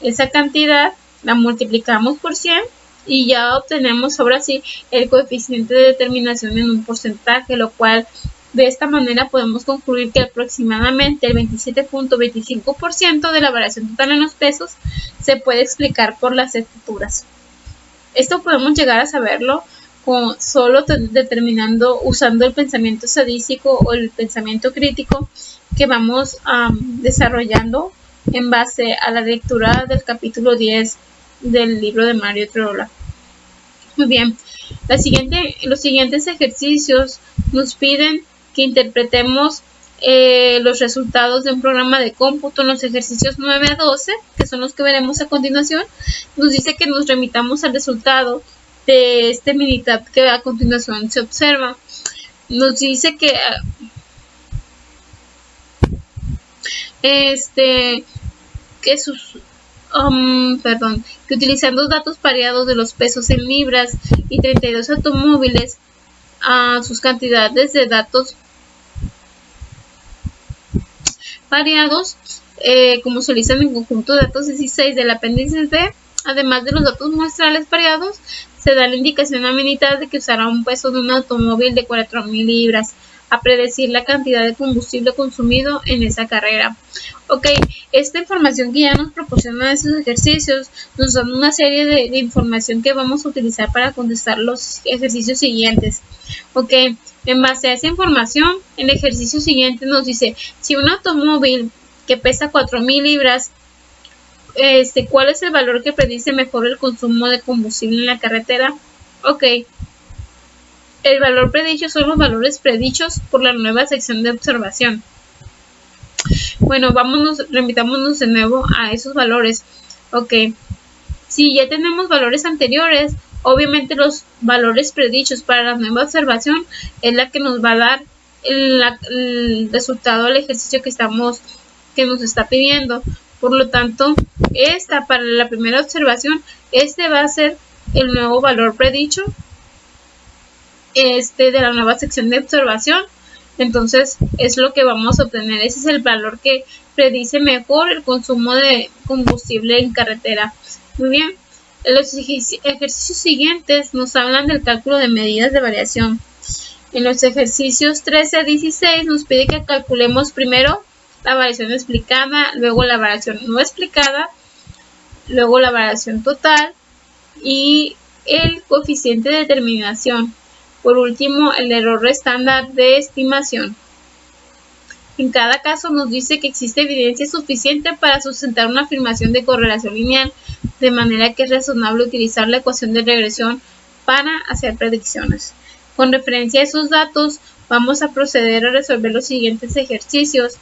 Esa cantidad la multiplicamos por 100 y ya obtenemos ahora sí el coeficiente de determinación en un porcentaje, lo cual de esta manera podemos concluir que aproximadamente el 27.25% de la variación total en los pesos se puede explicar por las estaturas. Esto podemos llegar a saberlo solo determinando, usando el pensamiento estadístico o el pensamiento crítico que vamos desarrollando en base a la lectura del capítulo 10 del libro de Mario Triola. Muy bien, los siguientes ejercicios nos piden que interpretemos los resultados de un programa de cómputo. En los ejercicios 9 a 12, que son los que veremos a continuación, nos dice que nos remitamos al resultado de este Minitab que a continuación se observa. Nos dice que que utilizando datos pareados de los pesos en libras y 32 automóviles, sus cantidades de datos variados, como se utilizan en conjunto de datos 16 del apéndice B, además de los datos muestrales variados, se da la indicación a Minitab de que usará un peso de un automóvil de 4.000 libras a predecir la cantidad de combustible consumido en esa carrera. Ok, esta información que ya nos proporciona esos ejercicios nos dan una serie de información que vamos a utilizar para contestar los ejercicios siguientes. Ok, en base a esa información, el ejercicio siguiente nos dice: si un automóvil que pesa 4.000 libras, ¿cuál es el valor que predice mejor el consumo de combustible en la carretera? Ok, el valor predicho son los valores predichos por la nueva sección de observación. Bueno, remitámonos de nuevo a esos valores. Ok, si ya tenemos valores anteriores, obviamente los valores predichos para la nueva observación es la que nos va a dar el resultado del ejercicio que nos está pidiendo. Por lo tanto, para la primera observación, va a ser el nuevo valor predicho de la nueva sección de observación. Entonces es lo que vamos a obtener. Ese es el valor que predice mejor el consumo de combustible en carretera. Muy bien, Los ejercicios siguientes nos hablan del cálculo de medidas de variación. En los ejercicios 13 a 16 nos pide que calculemos primero la variación explicada, luego la variación no explicada, luego la variación total y el coeficiente de determinación. Por último, el error estándar de estimación. En cada caso nos dice que existe evidencia suficiente para sustentar una afirmación de correlación lineal, de manera que es razonable utilizar la ecuación de regresión para hacer predicciones. Con referencia a esos datos, vamos a proceder a resolver los siguientes ejercicios.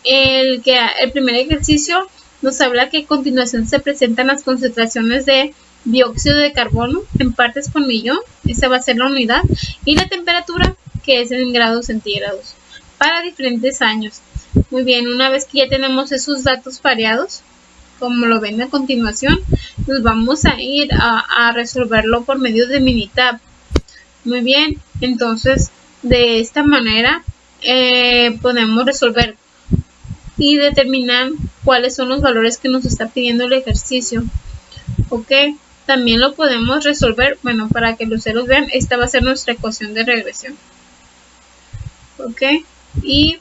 El primer ejercicio nos habla que a continuación se presentan las concentraciones de dióxido de carbono en partes por millón, esa va a ser la unidad, y la temperatura, que es en grados centígrados, para diferentes años. Muy bien, una vez que ya tenemos esos datos variados, como lo ven a continuación, nos vamos a ir a resolverlo por medio de Minitab. Muy bien, entonces de esta manera podemos resolver y determinar cuáles son los valores que nos está pidiendo el ejercicio. También lo podemos resolver, bueno, para que los ceros vean, esta va a ser nuestra ecuación de regresión. Y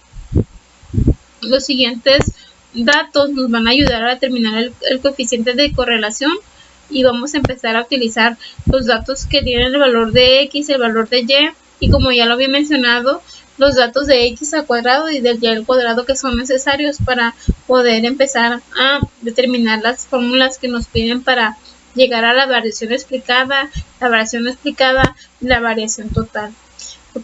los siguientes datos nos van a ayudar a determinar el coeficiente de correlación, y vamos a empezar a utilizar los datos que tienen el valor de x, el valor de y como ya lo había mencionado, los datos de x al cuadrado y del y al cuadrado que son necesarios para poder empezar a determinar las fórmulas que nos piden para llegar a la variación explicada, la variación explicada y la variación total.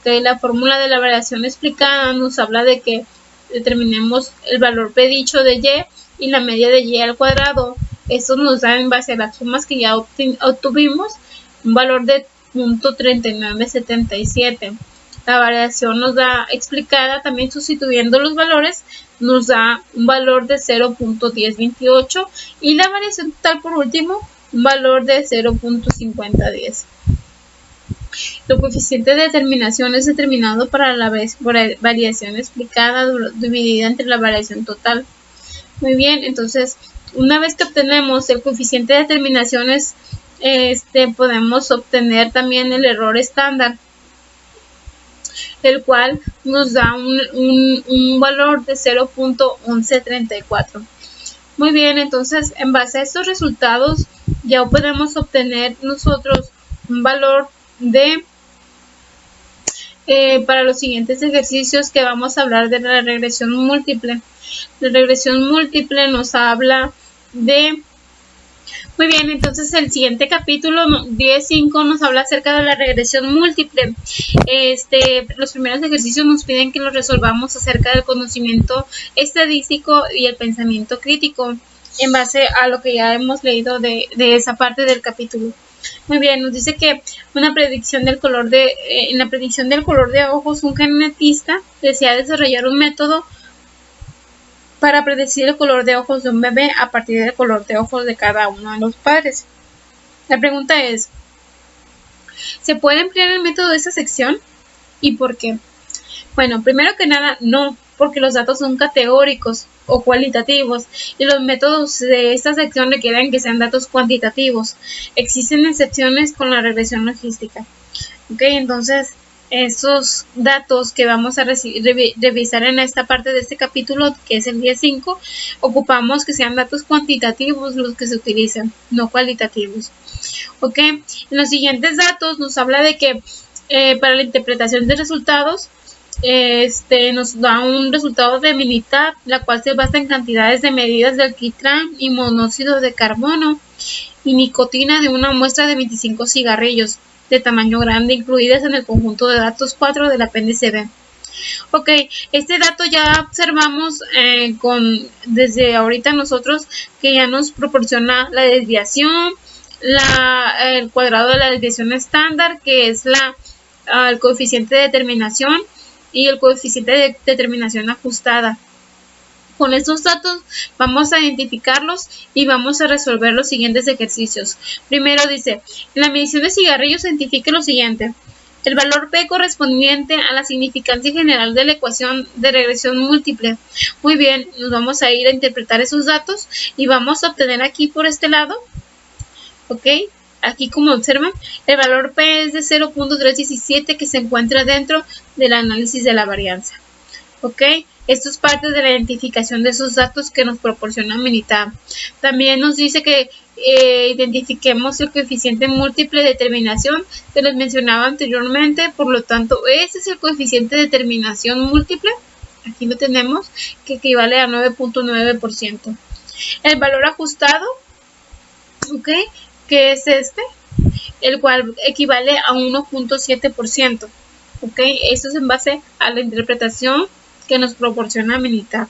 La fórmula de la variación explicada nos habla de que determinemos el valor predicho de y la media de y al cuadrado. Esto nos da, en base a las sumas que ya obtuvimos, un valor de 0.3977. La variación nos da explicada, también sustituyendo los valores, nos da un valor de 0.1028 y la variación total, por último, un valor de 0.5010. El coeficiente de determinación es determinado para la variación explicada dividida entre la variación total. Muy bien, entonces una vez que obtenemos el coeficiente de determinación, podemos obtener también el error estándar, el cual nos da un valor de 0.1134. Muy bien, entonces en base a estos resultados ya podemos obtener nosotros un valor de para los siguientes ejercicios, que vamos a hablar de la regresión múltiple. La regresión múltiple nos habla de... Muy bien, entonces el siguiente capítulo 10.5 nos habla acerca de la regresión múltiple. Los primeros ejercicios nos piden que los resolvamos acerca del conocimiento estadístico y el pensamiento crítico, en base a lo que ya hemos leído de esa parte del capítulo. Muy bien, nos dice que una predicción del color en la predicción del color de ojos, un genetista desea desarrollar un método para predecir el color de ojos de un bebé a partir del color de ojos de cada uno de los padres. La pregunta es, ¿se puede emplear el método de esta sección? ¿Y por qué? Bueno, primero que nada, no, porque los datos son categóricos o cualitativos y los métodos de esta sección requieren que sean datos cuantitativos. Existen excepciones con la regresión logística. Entonces, esos datos que vamos a revisar en esta parte de este capítulo, que es el 10.5, ocupamos que sean datos cuantitativos los que se utilicen, no cualitativos. En los siguientes datos nos habla de que para la interpretación de resultados, nos da un resultado de Minitab, la cual se basa en cantidades de medidas de alquitrán y monóxido de carbono y nicotina de una muestra de 25 cigarrillos de tamaño grande incluidas en el conjunto de datos 4 del apéndice B. Este dato ya observamos desde ahorita nosotros, que ya nos proporciona la desviación, el cuadrado de la desviación estándar, que es el coeficiente de determinación, y el coeficiente de determinación ajustada. Con estos datos vamos a identificarlos y vamos a resolver los siguientes ejercicios. Primero dice, en la medición de cigarrillos se identifique lo siguiente. El valor P correspondiente a la significancia general de la ecuación de regresión múltiple. Muy bien, nos vamos a ir a interpretar esos datos y vamos a obtener aquí por este lado, ¿ok? Aquí, como observan, el valor P es de 0.317 que se encuentra dentro del análisis de la varianza. ¿Ok? Esto es parte de la identificación de esos datos que nos proporciona Minitab. También nos dice que identifiquemos el coeficiente múltiple de determinación que les mencionaba anteriormente. Por lo tanto, este es el coeficiente de determinación múltiple. Aquí lo tenemos, que equivale a 9.9%. El valor ajustado, ¿ok?, que es este, el cual equivale a 1.7%. ¿Ok? Esto es en base a la interpretación que nos proporciona Minitab.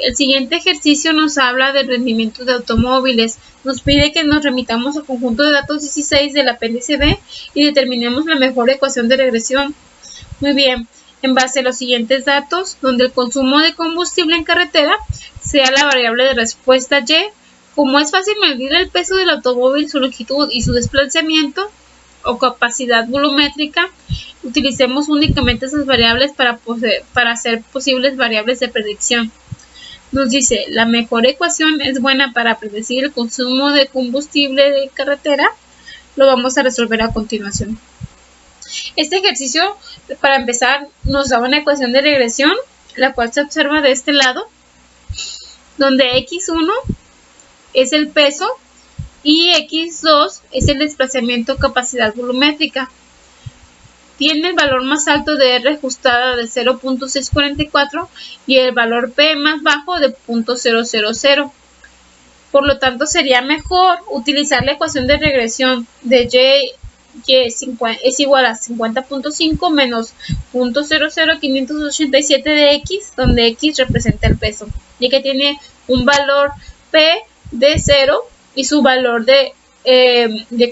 El siguiente ejercicio nos habla del rendimiento de automóviles. Nos pide que nos remitamos al conjunto de datos 16 del apéndice B y determinemos la mejor ecuación de regresión. Muy bien, en base a los siguientes datos, donde el consumo de combustible en carretera sea la variable de respuesta Y. Como es fácil medir el peso del automóvil, su longitud y su desplazamiento o capacidad volumétrica, utilicemos únicamente esas variables para hacer posibles variables de predicción. Nos dice, la mejor ecuación es buena para predecir el consumo de combustible de carretera. Lo vamos a resolver a continuación. Este ejercicio, para empezar, nos da una ecuación de regresión, la cual se observa de este lado, donde X1 es el peso y X2 es el desplazamiento capacidad volumétrica. Tiene el valor más alto de R ajustada de 0.644 y el valor P más bajo de 0.000. Por lo tanto, sería mejor utilizar la ecuación de regresión de Y es igual a 50.5 menos 0.00587 de X, donde X representa el peso, y que tiene un valor P de 0 y su valor de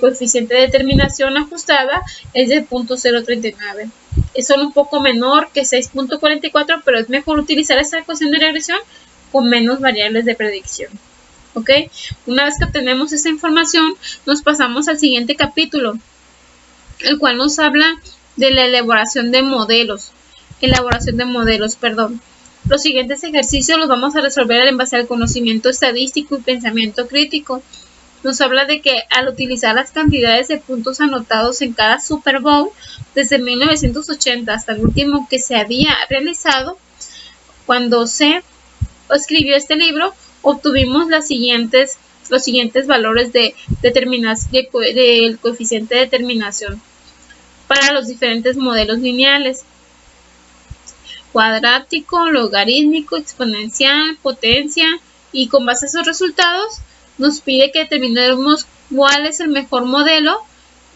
coeficiente de determinación ajustada es de 0.039. Es solo un poco menor que 6.44, pero es mejor utilizar esta ecuación de regresión con menos variables de predicción. ¿Ok? Una vez que obtenemos esta información, nos pasamos al siguiente capítulo, el cual nos habla de la elaboración de modelos. Los siguientes ejercicios los vamos a resolver en base al conocimiento estadístico y pensamiento crítico. Nos habla de que al utilizar las cantidades de puntos anotados en cada Super Bowl, desde 1980 hasta el último que se había realizado, cuando se escribió este libro, obtuvimos los siguientes valores del coeficiente de determinación para los diferentes modelos lineales: cuadrático, logarítmico, exponencial, potencia, y con base a esos resultados nos pide que determinemos cuál es el mejor modelo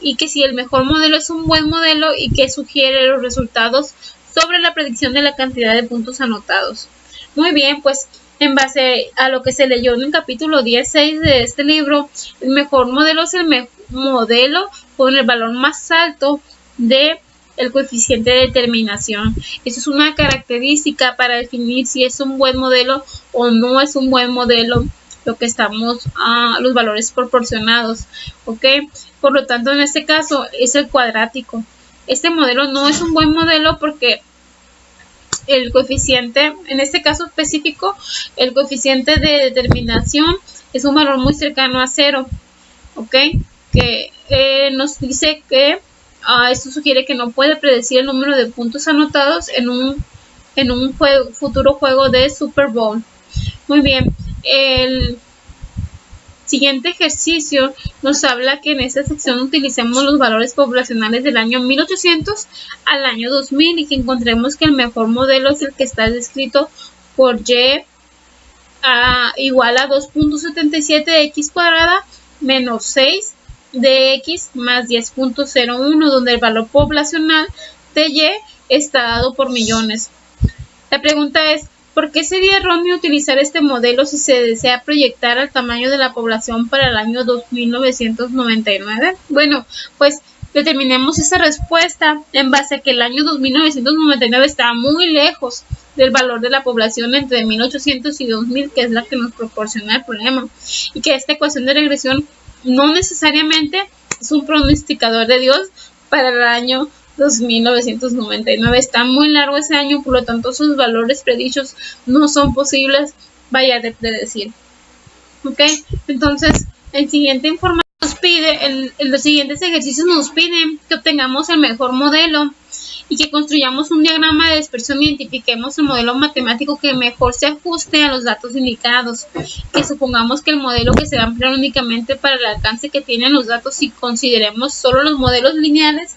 y que si el mejor modelo es un buen modelo y que sugiere los resultados sobre la predicción de la cantidad de puntos anotados. Muy bien, pues en base a lo que se leyó en el capítulo 16 de este libro, el mejor modelo es el modelo con el valor más alto de el coeficiente de determinación. Eso es una característica para definir si es un buen modelo o no es un buen modelo lo que estamos los valores proporcionados. ¿Ok? Por lo tanto, en este caso es el cuadrático. Este modelo no es un buen modelo porque el coeficiente, en este caso específico, el coeficiente de determinación es un valor muy cercano a 0. ¿Ok? Que nos dice que esto sugiere que no puede predecir el número de puntos anotados en un futuro juego de Super Bowl. Muy bien, el siguiente ejercicio nos habla que en esta sección utilicemos los valores poblacionales del año 1800 al año 2000 y que encontremos que el mejor modelo es el que está descrito por Y igual a 2.77 de X cuadrada menos 6 de X más 10.01, donde el valor poblacional de Y está dado por millones. La pregunta es, ¿por qué sería erróneo utilizar este modelo si se desea proyectar el tamaño de la población para el año 2999? Bueno, pues determinemos esa respuesta en base a que el año 2999 está muy lejos del valor de la población entre 1800 y 2000, que es la que nos proporciona el problema, y que esta ecuación de regresión no necesariamente es un pronosticador de Dios, para el año 2999. Está muy largo ese año, por lo tanto sus valores predichos no son posibles, vaya, de predecir. Ok, entonces el siguiente información nos pide, los siguientes ejercicios nos piden que obtengamos el mejor modelo y que construyamos un diagrama de dispersión, identifiquemos el modelo matemático que mejor se ajuste a los datos indicados, que supongamos que el modelo que se va a emplear únicamente para el alcance que tienen los datos y consideremos solo los modelos lineales,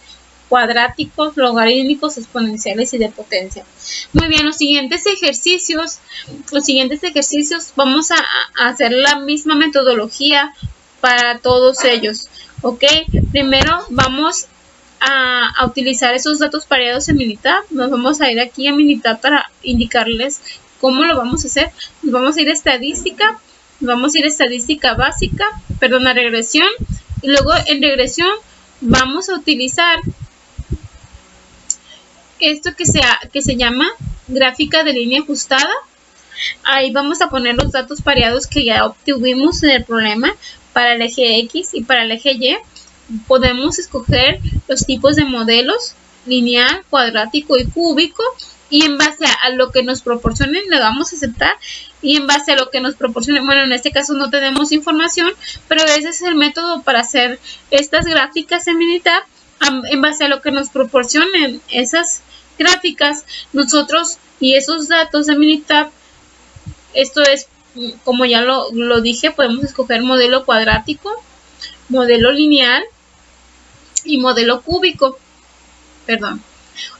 cuadráticos, logarítmicos, exponenciales y de potencia. Muy bien, los siguientes ejercicios vamos a hacer la misma metodología para todos ellos. Ok, primero vamos a utilizar esos datos pareados en Minitab. Nos vamos a ir aquí a Minitab para indicarles cómo lo vamos a hacer. Nos vamos a ir a estadística, básica, a regresión, y luego en regresión vamos a utilizar esto que se llama gráfica de línea ajustada. Ahí vamos a poner los datos pareados que ya obtuvimos en el problema para el eje X y para el eje Y. Podemos escoger los tipos de modelos, lineal, cuadrático y cúbico, y en base a lo que nos proporcionen le vamos a aceptar, y en base a lo que nos proporcionen, bueno, en este caso no tenemos información, pero ese es el método para hacer estas gráficas en Minitab. En base a lo que nos proporcionen esas gráficas, nosotros y esos datos de Minitab, esto es, como ya lo dije, podemos escoger modelo cuadrático, modelo lineal y modelo cúbico.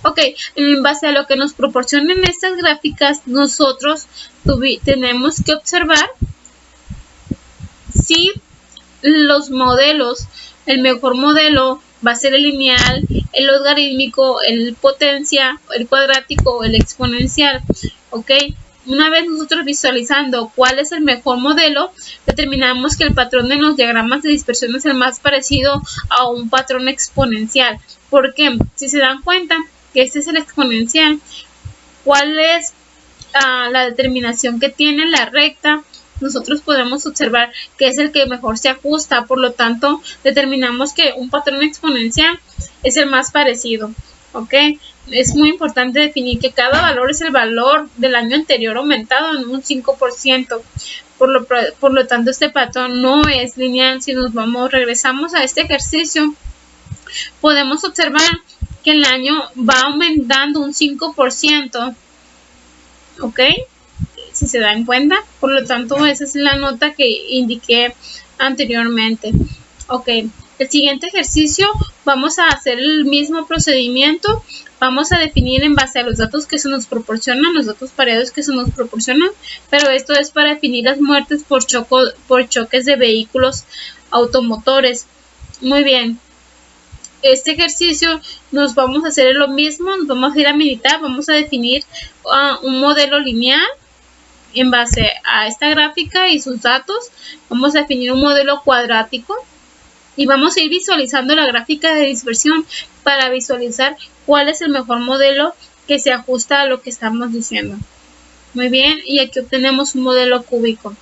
Ok, en base a lo que nos proporcionen estas gráficas, nosotros tenemos que observar si los modelos, el mejor modelo va a ser el lineal, el logarítmico, el potencia, el cuadrático, el exponencial. Ok, una vez nosotros visualizando cuál es el mejor modelo, determinamos que el patrón de los diagramas de dispersión es el más parecido a un patrón exponencial. ¿Por qué? Si se dan cuenta que este es el exponencial, ¿cuál es la determinación que tiene la recta? Nosotros podemos observar que es el que mejor se ajusta, por lo tanto determinamos que un patrón exponencial es el más parecido. ¿Ok? Es muy importante definir que cada valor es el valor del año anterior aumentado en un 5%. Por lo tanto, este patrón no es lineal. Si regresamos a este ejercicio, podemos observar que el año va aumentando un 5%. ¿Ok? Si se dan cuenta, por lo tanto, esa es la nota que indiqué anteriormente. Ok, el siguiente ejercicio vamos a hacer el mismo procedimiento. Vamos a definir en base a los datos que se nos proporcionan, los datos pareados que se nos proporcionan, pero esto es para definir las muertes por choques de vehículos automotores. Muy bien, este ejercicio nos vamos a hacer lo mismo, nos vamos a ir a Minitab, vamos a definir un modelo lineal. En base a esta gráfica y sus datos, vamos a definir un modelo cuadrático y vamos a ir visualizando la gráfica de dispersión para visualizar cuál es el mejor modelo que se ajusta a lo que estamos diciendo. Muy bien, y aquí obtenemos un modelo cúbico.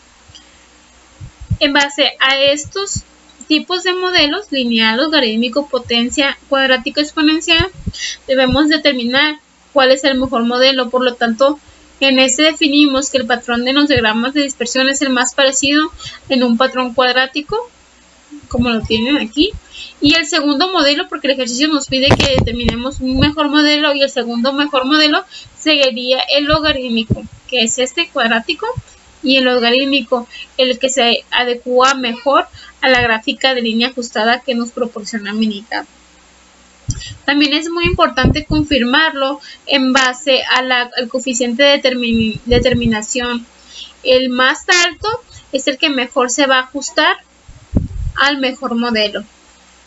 En base a estos tipos de modelos, lineal, logarítmico, potencia, cuadrático, exponencial, debemos determinar cuál es el mejor modelo. Por lo tanto, en este definimos que el patrón de los diagramas de dispersión es el más parecido en un patrón cuadrático, como lo tienen aquí. Y el segundo modelo, porque el ejercicio nos pide que determinemos un mejor modelo, y el segundo mejor modelo sería el logarítmico, que es este cuadrático, y el logarítmico, el que se adecua mejor a la gráfica de línea ajustada que nos proporciona Minitab. También es muy importante confirmarlo en base al coeficiente de determinación. El más alto es el que mejor se va a ajustar al mejor modelo.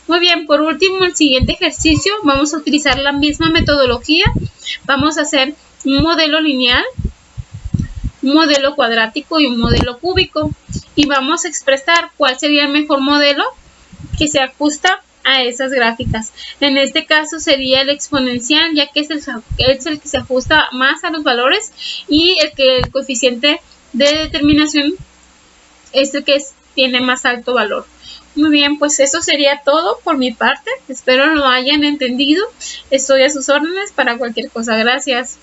Muy bien, por último, el siguiente ejercicio vamos a utilizar la misma metodología. Vamos a hacer un modelo lineal, un modelo cuadrático y un modelo cúbico. Y vamos a expresar cuál sería el mejor modelo que se ajusta a esas gráficas. En este caso sería el exponencial, ya que es el que se ajusta más a los valores, y el coeficiente de determinación es el que tiene más alto valor. Muy bien, pues eso sería todo por mi parte. Espero lo hayan entendido. Estoy a sus órdenes para cualquier cosa. Gracias.